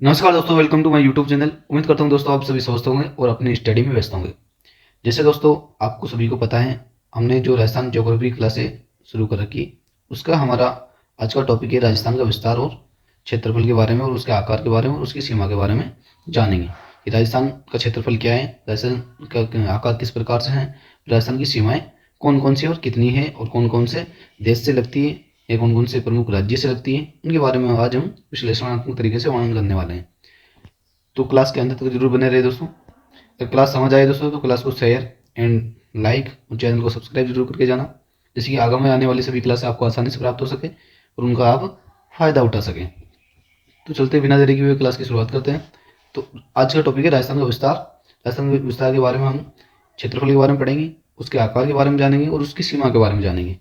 नमस्कार दोस्तों, welcome to my YouTube channel. उम्मीद करता हूँ दोस्तों आप सभी स्वस्थ होंगे और अपनी स्टडी में व्यस्त होंगे। जैसे दोस्तों आपको सभी को पता है, हमने जो राजस्थान ज्योग्राफी क्लासें शुरू कर रखी, उसका हमारा आज का टॉपिक है राजस्थान का विस्तार और क्षेत्रफल के बारे में और उसके आकार के बारे में और उसकी सीमा के बारे में जानेंगे कि राजस्थान का क्षेत्रफल क्या है, राजस्थान का आकार किस प्रकार से है, राजस्थान की सीमाएँ कौन कौन सी और कितनी है और कौन कौन से देश से लगती है या कौन कौन से प्रमुख राज्य से लगती है, उनके बारे में आज हम विश्लेषणात्मक तरीके से वर्णन करने वाले हैं। तो क्लास के अंत तक जरूर बने रहे दोस्तों। अगर क्लास समझ आए दोस्तों तो क्लास को शेयर एंड लाइक और चैनल को सब्सक्राइब जरूर करके जाना, जैसे कि आगामी आने वाली सभी क्लास आपको आसानी से प्राप्त हो सके और उनका आप फायदा उठा सकें। तो चलते बिना देरी के हुए क्लास की शुरुआत करते हैं। तो आज का टॉपिक है राजस्थान का विस्तार। राजस्थान के विस्तार के बारे में हम क्षेत्रफल के बारे में पढ़ेंगे, उसके आकार के बारे में जानेंगे और उसकी सीमा के बारे में जानेंगे।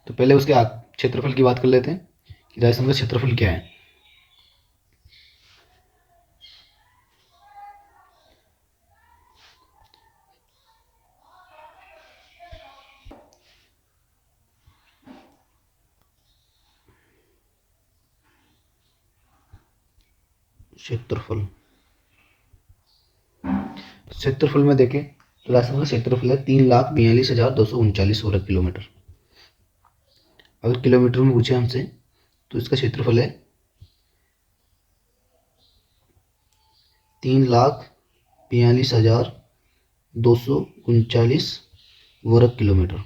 तो पहले उसके क्षेत्रफल की बात कर लेते हैं कि राजस्थान का क्षेत्रफल क्या है। क्षेत्रफल क्षेत्रफल में देखें तो राजस्थान का क्षेत्रफल है 3,42,239 वर्ग किलोमीटर। अगर किलोमीटर में पूछे हमसे तो इसका क्षेत्रफल है 3,42,239 वर्ग किलोमीटर।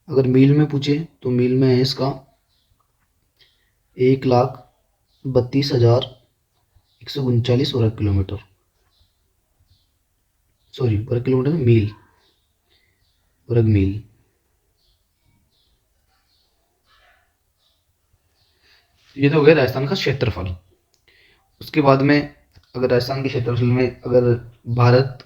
अगर मील में पूछे तो मील में है इसका 1,32,139 वर्ग किलोमीटर। सॉरी, वर्ग किलोमीटर में मील, वर्ग मील। ये तो हो गया राजस्थान का क्षेत्रफल। उसके बाद में अगर राजस्थान के क्षेत्रफल में अगर भारत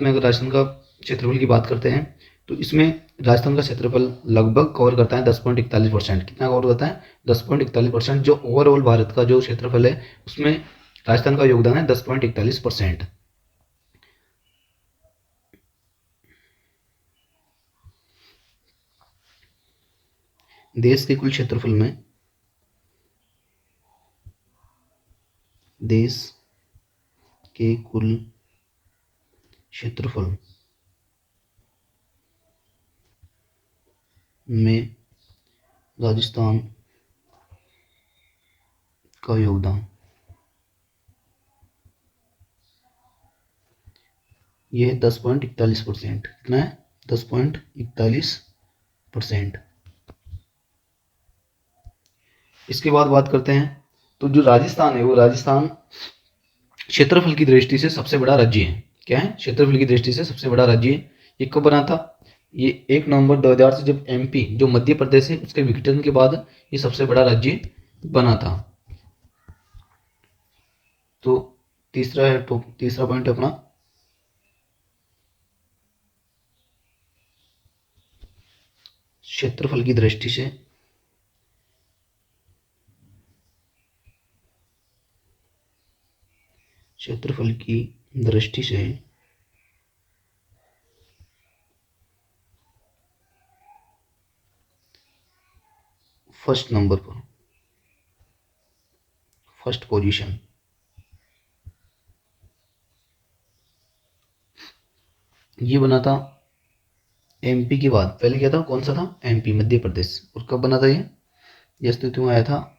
में अगर राजस्थान का क्षेत्रफल की बात करते हैं तो इसमें राजस्थान का क्षेत्रफल लगभग कवर करता है 10.41%। कितना कवर करता है? 10.41%। जो ओवरऑल भारत का जो क्षेत्रफल है उसमें राजस्थान का योगदान है 10.41%। देश के कुल क्षेत्रफल में देश के कुल क्षेत्रफल में राजस्थान का योगदान ये है 10.41%। कितना है? 10.41%। इसके बाद बात करते हैं तो जो राजस्थान है वो राजस्थान क्षेत्रफल की दृष्टि से सबसे बड़ा राज्य है। क्या है? क्षेत्रफल की दृष्टि से सबसे बड़ा राज्य है। ये कब बना था? ये 1 नवंबर 2000 से जब एमपी जो मध्य प्रदेश है उसके विघटन के बाद ये सबसे बड़ा राज्य बना था। तो तीसरा है, तो तीसरा पॉइंट अपना क्षेत्रफल की दृष्टि से क्षेत्रफल की दृष्टि से फर्स्ट नंबर पर, फर्स्ट पोजीशन ये बना था एमपी के बाद। पहले क्या था? कौन सा था? एमपी, मध्य प्रदेश। और कब बना था ये अस्तित्व में आया था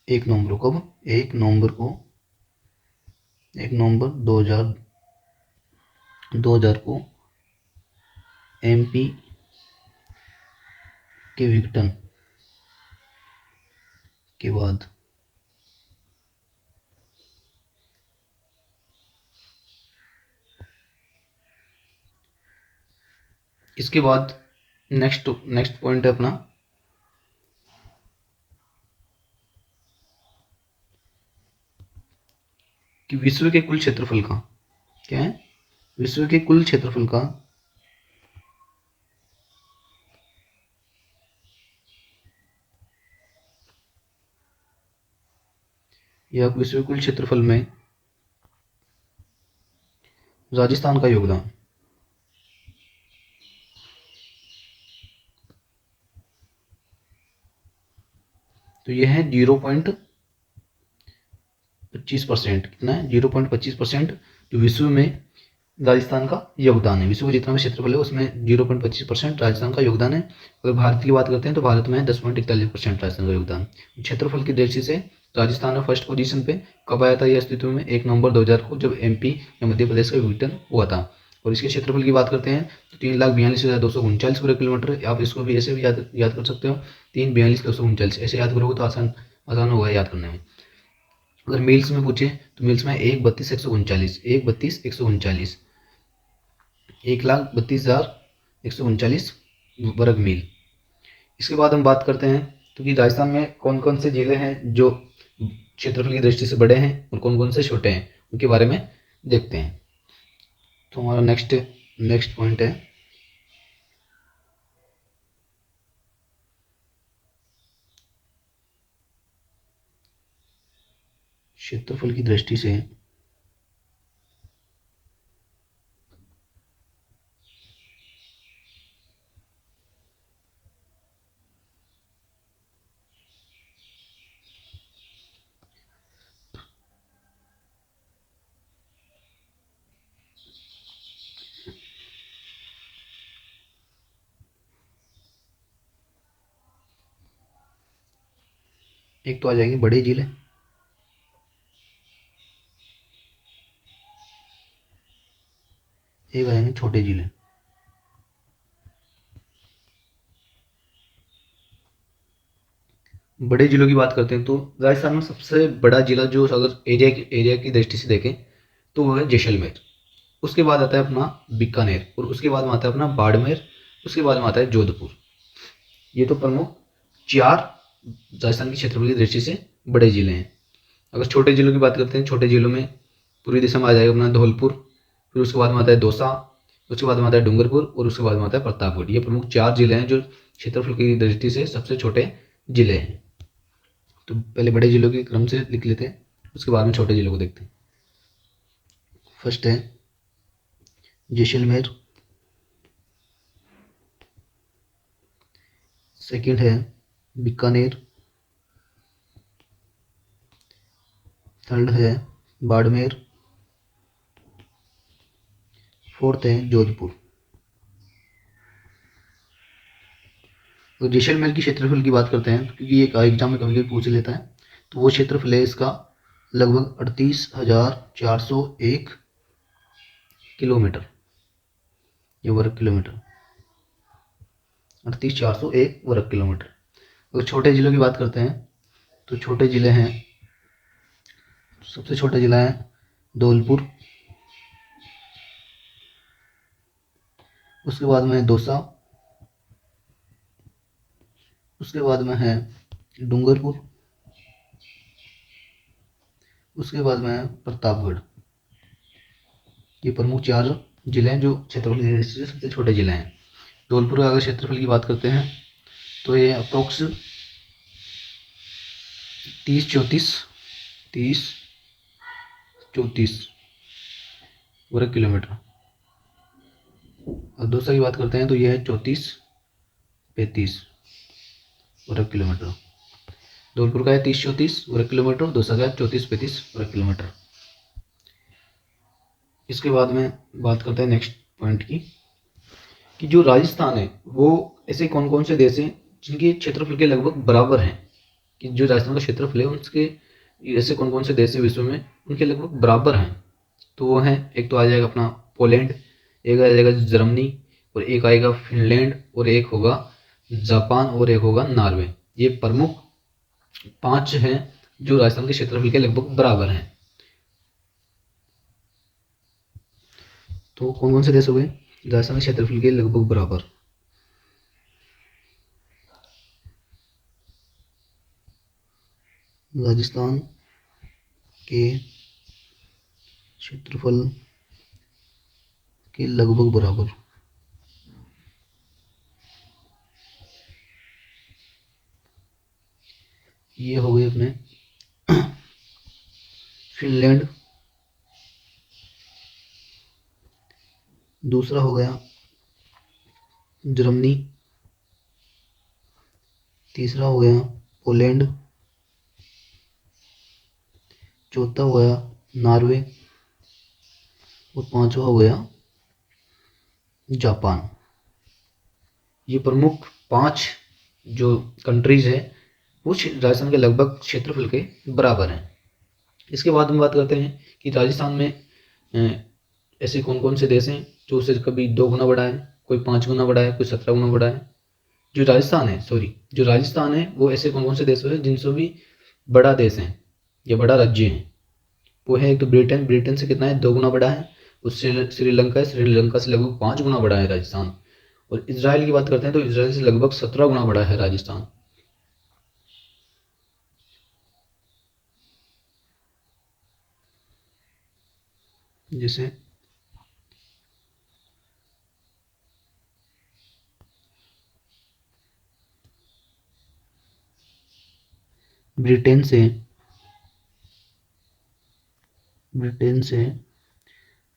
1 नवंबर को। कब? 1 नवंबर 2000 को एमपी के विघटन के बाद। इसके बाद नेक्स्ट नेक्स्ट पॉइंट है अपना कि विश्व के कुल क्षेत्रफल का। क्या है? विश्व के कुल क्षेत्रफल का या विश्व के कुल क्षेत्रफल में राजस्थान का योगदान तो ये है 0.25%। कितना है? 0.25% जो विश्व में राजस्थान का योगदान है। विश्व का जितना भी क्षेत्रफल है उसमें 0.25% राजस्थान का योगदान है। अगर भारत की बात करते हैं तो भारत में 10.41% राजस्थान का योगदान। क्षेत्रफल की दृष्टि से राजस्थान में फर्स्ट पोजीशन पे कब आया था यह अस्तित्व में? 1 नवंबर 2000 को, जब एमपी या मध्य प्रदेश का विघटन हुआ था। और इसके क्षेत्रफल की बात करते हैं तो 3,42,239 वर्ग किलोमीटर। आप इसको भी ऐसे भी याद कर सकते हो, 3,42,239। ऐसे याद करोगे तो आसान होगा याद करने में। अगर मील्स में पूछे तो मील्स में 1,32,139, 1,32,139, 1,32,139 वर्ग मील। इसके बाद हम बात करते हैं तो कि राजस्थान में कौन कौन से जिले हैं जो क्षेत्रफल की दृष्टि से बड़े हैं और कौन कौन से छोटे हैं, उनके बारे में देखते हैं। तो हमारा नेक्स्ट पॉइंट है क्षेत्रफल की दृष्टि से एक तो आ जाएंगे बड़े जिले, एक आ जाएंगे छोटे जिले। बड़े जिलों की बात करते हैं तो राजस्थान में सबसे बड़ा जिला जो अगर एरिया की दृष्टि से देखें तो वो है जैसलमेर। उसके बाद आता है अपना बीकानेर, और उसके बाद में आता है अपना बाड़मेर, उसके बाद में आता है जोधपुर। ये तो प्रमुख 4 राजस्थान के क्षेत्रफल की दृष्टि से बड़े जिले हैं। अगर छोटे जिलों की बात करते हैं, छोटे जिलों में पूर्वी दिशा में आ जाएगा अपना धौलपुर, फिर उसके बाद में आता है दौसा, उसके बाद में आता है डूंगरपुर, और उसके बाद में आता है प्रतापगढ़। ये प्रमुख 4 जिले हैं जो क्षेत्रफल की दृष्टि से सबसे छोटे जिले हैं। तो पहले बड़े जिलों के क्रम से लिख लेते हैं, उसके बाद में छोटे जिलों को देखते हैं। फर्स्ट है जैसलमेर, सेकंड है बीकानेर, थर्ड है बाड़मेर, फोर्थ है जोधपुर। तो जैसलमेर की क्षेत्रफल की बात करते हैं क्योंकि एक एग्जाम में कभी कभी पूछ लेता है, तो वो क्षेत्रफल है इसका लगभग 38,401 किलोमीटर, ये वर्ग किलोमीटर, 38,401 वर्ग किलोमीटर। अगर छोटे जिलों की बात करते हैं तो छोटे जिले हैं, सबसे छोटा जिला है धौलपुर, उसके बाद में है दौसा, उसके बाद में है डूंगरपुर, उसके बाद में है प्रतापगढ़। ये प्रमुख 4 जिले हैं जो क्षेत्रफल की दृष्टि से सबसे छोटे जिले हैं। धौलपुर का अगर क्षेत्रफल की बात करते हैं तो ये अप्रोक्स 30-34 वर्ग किलोमीटर। और दौसा की बात करते हैं तो यह है 34-35 वर्ग किलोमीटर। धौलपुर का है 30-34 वर्ग किलोमीटर, दौसा का है 34-35 वर्ग किलोमीटर। इसके बाद में बात करते हैं नेक्स्ट पॉइंट की, कि जो राजस्थान है वो ऐसे कौन कौन से देश हैं जिनके क्षेत्रफल के लगभग बराबर हैं, कि जो राजस्थान का क्षेत्रफल है उसके ऐसे कौन कौन से देश हैं विश्व में उनके लगभग बराबर हैं। तो वो हैं, एक तो आ जाएगा अपना पोलैंड, एक आ जाएगा जर्मनी, और एक आएगा फिनलैंड, और एक होगा जापान, और एक होगा नॉर्वे। ये प्रमुख 5 हैं जो राजस्थान के क्षेत्रफल के लगभग बराबर हैं। तो कौन कौन से देश हो गए राजस्थान के क्षेत्रफल के लगभग बराबर? राजस्थान के क्षेत्रफल के लगभग बराबर, ये हो गए अपने फिनलैंड, दूसरा हो गया जर्मनी, तीसरा हो गया पोलैंड, चौथा हो गया नॉर्वे और पांचवा हो गया जापान। ये प्रमुख 5 जो कंट्रीज है वो राजस्थान के लगभग क्षेत्रफल के बराबर हैं। इसके बाद हम बात करते हैं कि राजस्थान में ऐसे कौन कौन से देश हैं जो उससे कभी 2 गुना बड़ा है, कोई 5 गुना बड़ा है, कोई 17 गुना बड़ा है। जो राजस्थान है वो ऐसे कौन कौन से देश हैं जिनसे भी बड़ा देश है या बड़ा राज्य है। वो है एक तो ब्रिटेन से कितना है 2 गुना बड़ा है। उससे श्रीलंका से लगभग 5 गुना बड़ा है राजस्थान। और इजराइल की बात करते हैं तो इजराइल से लगभग 17 गुना बड़ा है राजस्थान। जैसे ब्रिटेन से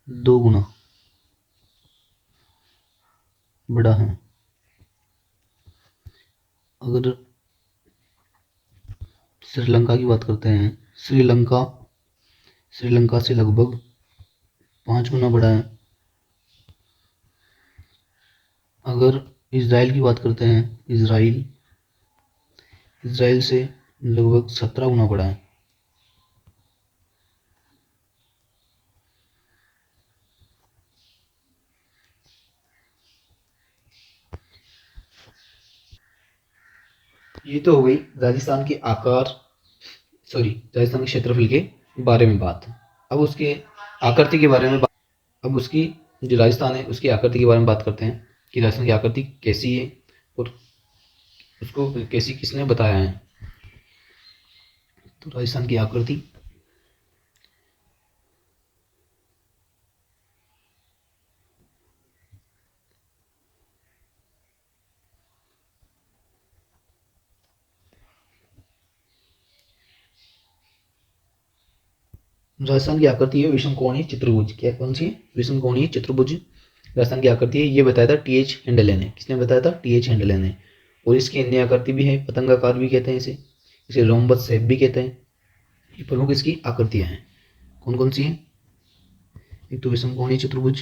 2 गुना बड़ा है। अगर श्रीलंका की बात करते हैं, श्रीलंका से लगभग 5 गुना बड़ा है। अगर इजराइल की बात करते हैं, इजराइल से लगभग 17 गुना बड़ा है। ये तो हो गई राजस्थान के राजस्थान के क्षेत्रफल के बारे में बात। अब उसके आकृति के बारे में अब उसकी जो राजस्थान है उसकी आकृति के बारे में बात करते हैं कि राजस्थान की आकृति कैसी है और उसको कैसी किसने बताया है। तो राजस्थान की आकृति राजस्थान की आकृति है विषमकोणीय चतुर्भुज। क्या कौन सी है? विषमकोणीय चतुर्भुज राजस्थान की आकृति है। ये बताया था टी.एच. हेंडले ने। किसने बताया था? टी.एच. हेंडले ने। और इसकी अन्य आकृति भी है, पतंगाकार भी कहते हैं इसे रोम्बस शेप भी कहते हैं। ये प्रमुख इसकी आकृतियां हैं। कौन कौन सी हैं? एक तो विषमकोणीय चतुर्भुज,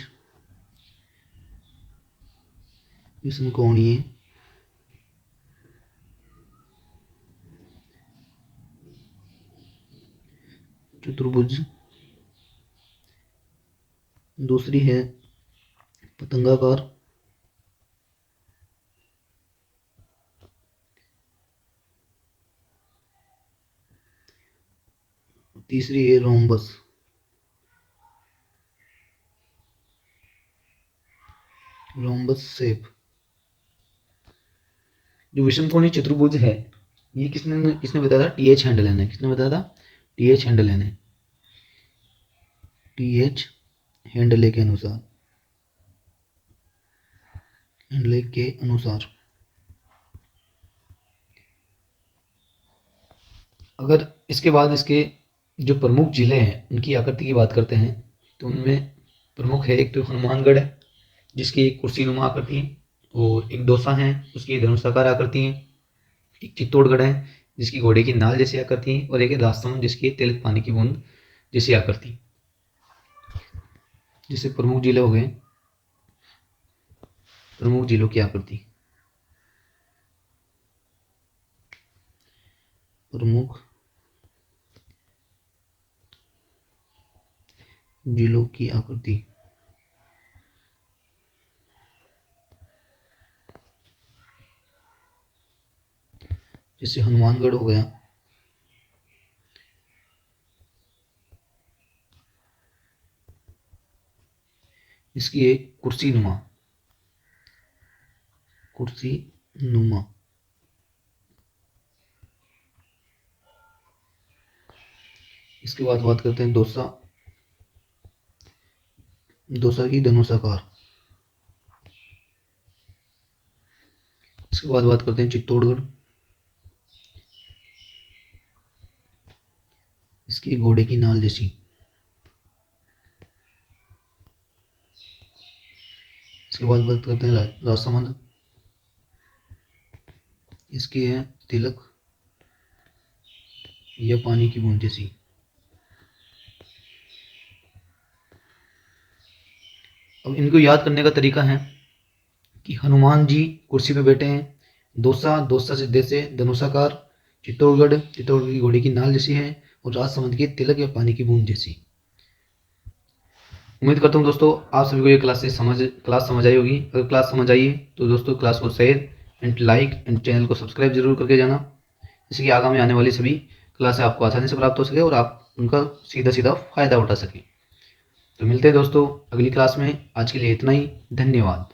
विषमकोणीय चतुर्भुज, दूसरी है पतंगाकार, तीसरी है रोम्बस। शेप। जो विषमकोणीय चतुर्भुज है ये किसने बताया था? टी.एच. हेंडले ने। किसने बताया था? टी.एच. हेंडले ने। टी.एच. हेंडले के अनुसार अगर इसके बाद इसके जो प्रमुख जिले हैं उनकी आकृति की बात करते हैं तो उनमें प्रमुख है एक तो हनुमानगढ़ है जिसकी एक कुर्सीनुमा आकृति है, और एक दौसा है उसकी धनुषाकार आकृति है, एक चित्तौड़गढ़ है जिसकी घोड़े की नाल जैसी आकृति है, और एक है राजसमंद जिसकी तिलक पानी की बूंद जैसी आकृति। जिससे प्रमुख जिले हो गए, प्रमुख जिलों की आकृति। प्रमुख जिलों की आकृति। जैसे हनुमानगढ़ हो गया, इसकी एक कुर्सी नुमा इसके बाद बात करते हैं दौसा की धनुषाकार। इसके बाद बात करते हैं चित्तौड़गढ़, इसकी घोड़े की नाल जैसी। इसके बाद बात करते हैं राजसमंद, इसकी है तिलक या पानी की बूंद जैसी। अब इनको याद करने का तरीका है कि हनुमान जी कुर्सी पे बैठे हैं, दोसा, दोसा से जैसे धनुषाकार, चित्तौड़गढ़, चित्तौड़गढ़ की घोड़े की नाल जैसी है, और राजसमंद की तिलक या पानी की बूंद जैसी। उम्मीद करता हूँ दोस्तों आप सभी को ये क्लास समझ आई होगी। अगर क्लास समझ आई है तो दोस्तों क्लास को share and like and channel को सब्सक्राइब जरूर करके जाना, जिससे कि आगामी आने वाली सभी क्लासें आपको आसानी से प्राप्त हो सके और आप उनका सीधा सीधा फ़ायदा उठा सकें। तो मिलते हैं दोस्तों अगली क्लास में। आज के लिए इतना ही, धन्यवाद।